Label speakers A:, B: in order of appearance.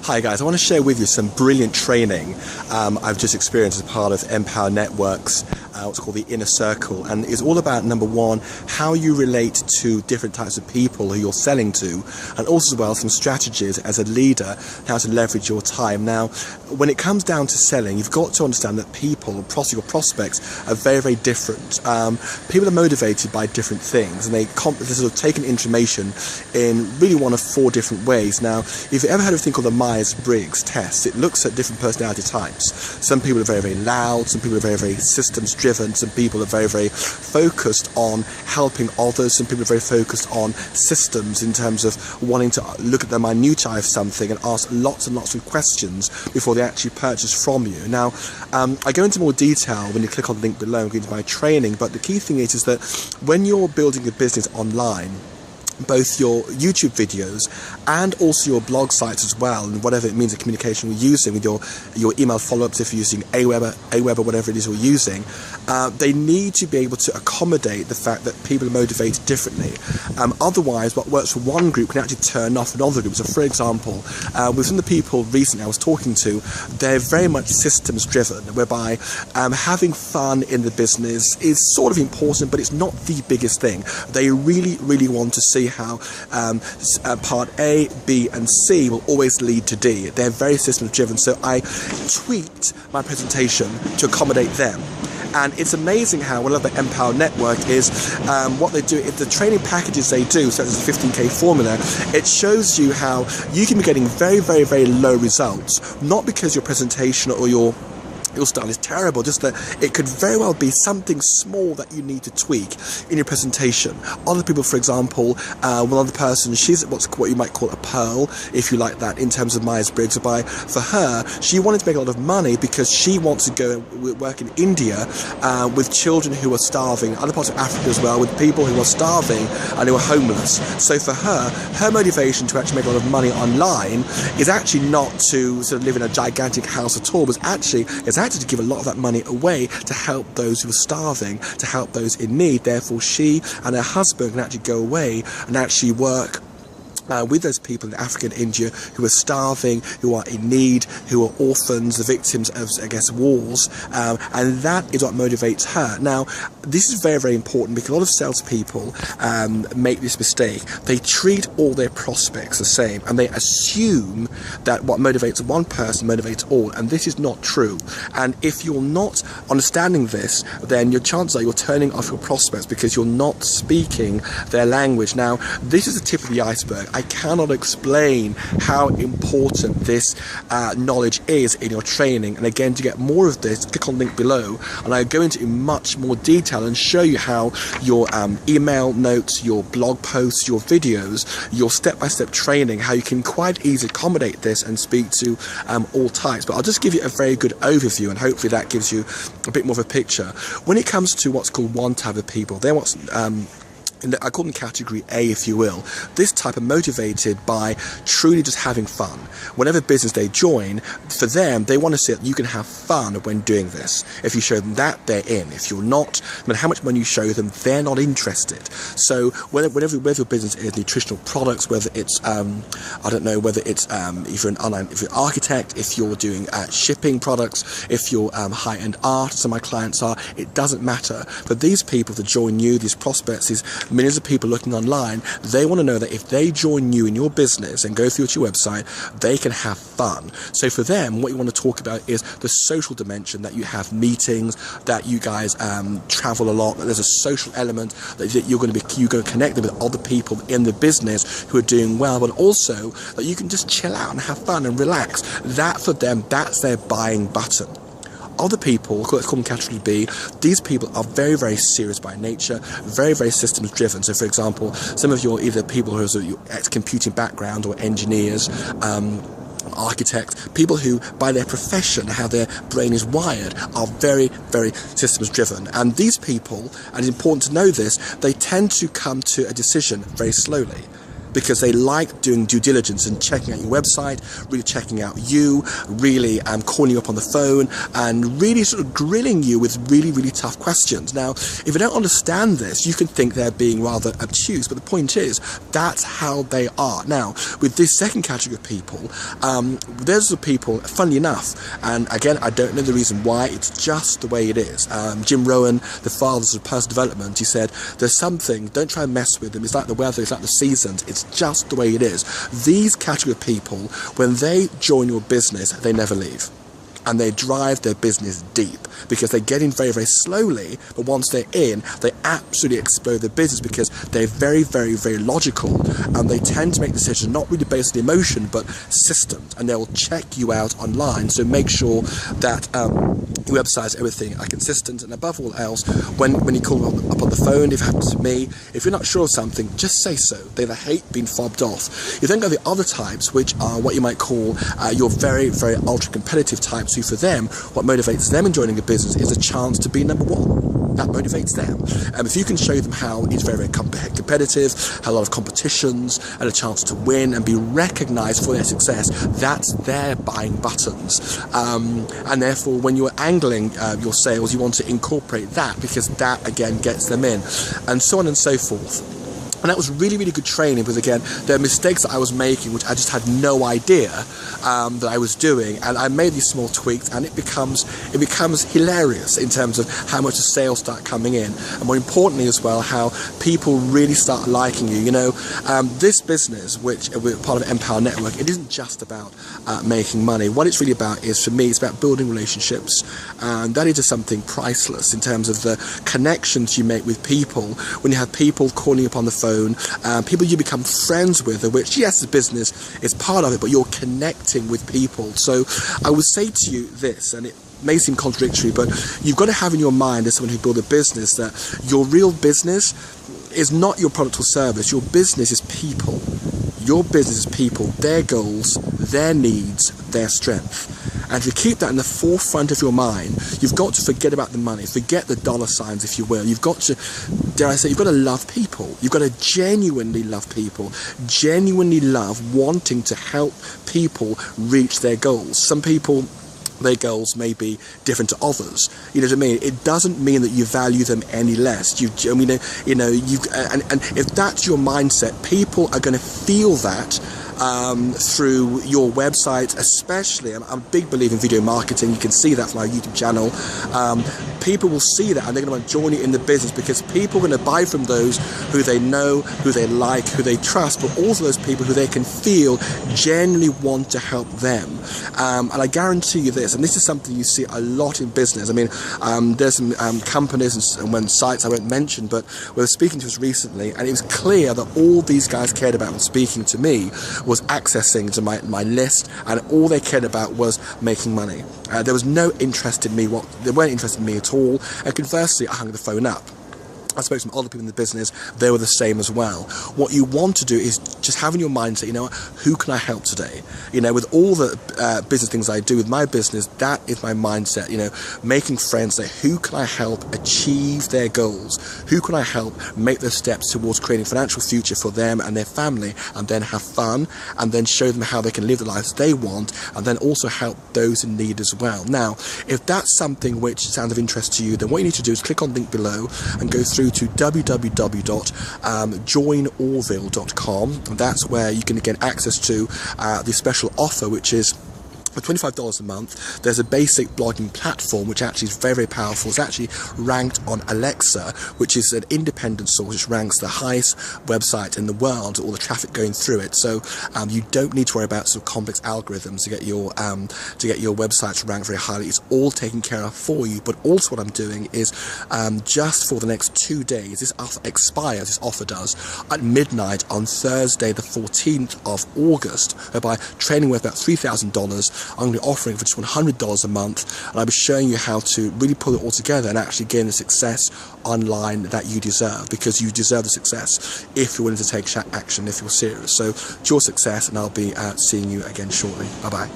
A: Hi guys, I want to share with you some brilliant training I've just experienced as part of Empower Networks, what's called the Inner Circle, and it's all about, number one, how you relate to different types of people who you're selling to, and also as well some strategies as a leader, how to leverage your time. Now, when it comes down to selling, you've got to understand that people, your prospects, are very, very different. People are motivated by different things, and they sort of take in information in really one of four different ways. Now, if you've ever heard of a thing called the Myers-Briggs test, it looks at different personality types. Some people are very, very loud, some people are very, very systems driven, some people are very, very focused on helping others, some people are very focused on systems in terms of wanting to look at the minutiae of something and ask lots and lots of questions before they actually purchase from you. Now, I go into more detail when you click on the link below and go into my training, but the key thing is that when you're building a business online, both your YouTube videos and also your blog sites as well, and whatever it means of communication you're using with your email follow-ups, if you're using Aweber, whatever it is you're using, they need to be able to accommodate the fact that people are motivated differently. Otherwise, what works for one group can actually turn off another group. So for example, with some of the people recently I was talking to, they're very much systems driven, whereby having fun in the business is sort of important, but it's not the biggest thing. They really, really want to see how part A, B and C will always lead to D. They're very systems driven, so I tweaked my presentation to accommodate them. And it's amazing how one of the Empower Network is what they do, if the training packages they do, such as the 15K formula, it shows you how you can be getting very, very, very low results, not because your presentation or your style is terrible, just that it could very well be something small that you need to tweak in your presentation. Other people, for example, one other person, she's what you might call a pearl, if you like that, in terms of Myers-Briggs, whereby for her, she wanted to make a lot of money because she wants to go work in India with children who are starving, other parts of Africa as well, with people who are starving and who are homeless. So for her motivation to actually make a lot of money online is actually not to sort of live in a gigantic house at all, but it's to give a lot of that money away to help those who are starving, to help those in need. Therefore, she and her husband can actually go away and actually work with those people in Africa and India who are starving, who are in need, who are orphans, the victims of, I guess, wars, and that is what motivates her. Now, this is very, very important because a lot of salespeople make this mistake. They treat all their prospects the same, and they assume that what motivates one person motivates all, and this is not true. And if you're not understanding this, then your chances are you're turning off your prospects because you're not speaking their language. Now, this is the tip of the iceberg. I cannot explain how important this knowledge is in your training. And again, to get more of this, click on the link below and I go into much more detail and show you how your email notes, your blog posts, your videos, your step-by-step training, how you can quite easily accommodate this and speak to all types. But I'll just give you a very good overview, and hopefully that gives you a bit more of a picture. When it comes to what's called one type of people, they're what's I call them category A, if you will. This type are motivated by truly just having fun. Whatever business they join, for them, they want to see that you can have fun when doing this. If you show them that, they're in. If you're not, no matter how much money you show them, they're not interested. So whether your business is nutritional products, whether it's, I don't know, whether it's if you're an architect, if you're doing shipping products, if you're high-end art, some of my clients are, it doesn't matter. For these people to join you, these prospects, these millions of people looking online, they want to know that if they join you in your business and go through to your website, they can have fun. So for them, what you want to talk about is the social dimension, that you have meetings, that you guys travel a lot, that there's a social element, that you're going to connect them with other people in the business who are doing well, but also that you can just chill out and have fun and relax. That for them, that's their buying button. Other people, let's call them category B, these people are very, very serious by nature, very, very systems driven. So for example, some of you are either people who are ex-computing background or engineers, architects, people who by their profession, how their brain is wired, are very, very systems driven. And these people, and it's important to know this, they tend to come to a decision very slowly. because they like doing due diligence and checking out your website, really checking out you, really calling you up on the phone, and really sort of grilling you with really, really tough questions. Now, if you don't understand this, you can think they're being rather obtuse, but the point is, that's how they are. Now, with this second category of people, there's the people, funnily enough, and again, I don't know the reason why, it's just the way it is. Jim Rohn, the father of personal development, he said, there's something, don't try and mess with them, it's like the weather, it's like the seasons, it's just the way it is. These category of people, when they join your business, they never leave. And they drive their business deep because they get in very, very slowly, but once they're in, they absolutely explode their business because they're very, very, very logical, and they tend to make decisions not really based on emotion but systems, and they'll check you out online. So make sure that your website, everything are consistent, and above all else, when you call them up on the phone, if it happens to me, if you're not sure of something, just say so. They hate being fobbed off. You then go to the other types, which are what you might call your very, very ultra competitive types, who for them, what motivates them in joining a business is a chance to be number one. That motivates them. If you can show them how it's very, very competitive, a lot of competitions, and a chance to win and be recognized for their success, that's their buying buttons. And therefore, when you're angling your sales, you want to incorporate that, because that again gets them in, and so on and so forth. And that was really, really good training, because again, there are mistakes that I was making which I just had no idea that I was doing, and I made these small tweaks, and it becomes hilarious in terms of how much the sales start coming in, and more importantly as well, how people really start liking you. You know, this business, which we're part of Empower Network, it isn't just about making money. What it's really about is, for me, it's about building relationships, and that is just something priceless in terms of the connections you make with people. When you have people calling you up on the phone, people you become friends with, which, yes, the business is part of it, but you're connecting with people. So I would say to you this, and it may seem contradictory, but you've got to have in your mind, as someone who built a business, that your real business is not your product or service. Your business is people. Your business is people, their goals, their needs, their strength. And if you keep that in the forefront of your mind, you've got to forget about the money, forget the dollar signs, if you will. You've got to, dare I say, you've got to love people. You've got to genuinely love people, genuinely love wanting to help people reach their goals. Some people, their goals may be different to others. You know what I mean? It doesn't mean that you value them any less. And if that's your mindset, people are going to feel that through your website, especially. I'm a big believer in video marketing. You can see that from our YouTube channel. People will see that, and they're going to want to join you in the business, because people are going to buy from those who they know, who they like, who they trust, but also those people who they can feel genuinely want to help them. And I guarantee you this, and this is something you see a lot in business. I mean, there's some companies and sites I won't mention, but we were speaking to us recently, and it was clear that all these guys cared about when speaking to me was accessing to my list, and all they cared about was making money. There was no interest in me. They weren't interested in me at all. And conversely, I hung the phone up. I spoke to some other people in the business, they were the same as well. What you want to do is just have in your mindset, you know, who can I help today? You know, with all the business things I do with my business, that is my mindset, you know, making friends, say, who can I help achieve their goals? Who can I help make those steps towards creating a financial future for them and their family, and then have fun, and then show them how they can live the lives they want, and then also help those in need as well. Now, if that's something which sounds of interest to you, then what you need to do is click on the link below and go through to www.joinorville.com. That's where you can get access to the special offer, which is for $25 a month. There's a basic blogging platform which actually is very, very powerful. It's actually ranked on Alexa, which is an independent source which ranks the highest website in the world, all the traffic going through it. So you don't need to worry about sort of complex algorithms to get your website ranked very highly. It's all taken care of for you. But also what I'm doing is just for the next 2 days, this offer expires, this offer does, at midnight on Thursday the 14th of August, whereby training worth about $3,000, I'm going to be offering for just $100 a month, and I'll be showing you how to really pull it all together and actually gain the success online that you deserve, because you deserve the success if you're willing to take action, if you're serious. So it's your success, and I'll be seeing you again shortly. Bye-bye.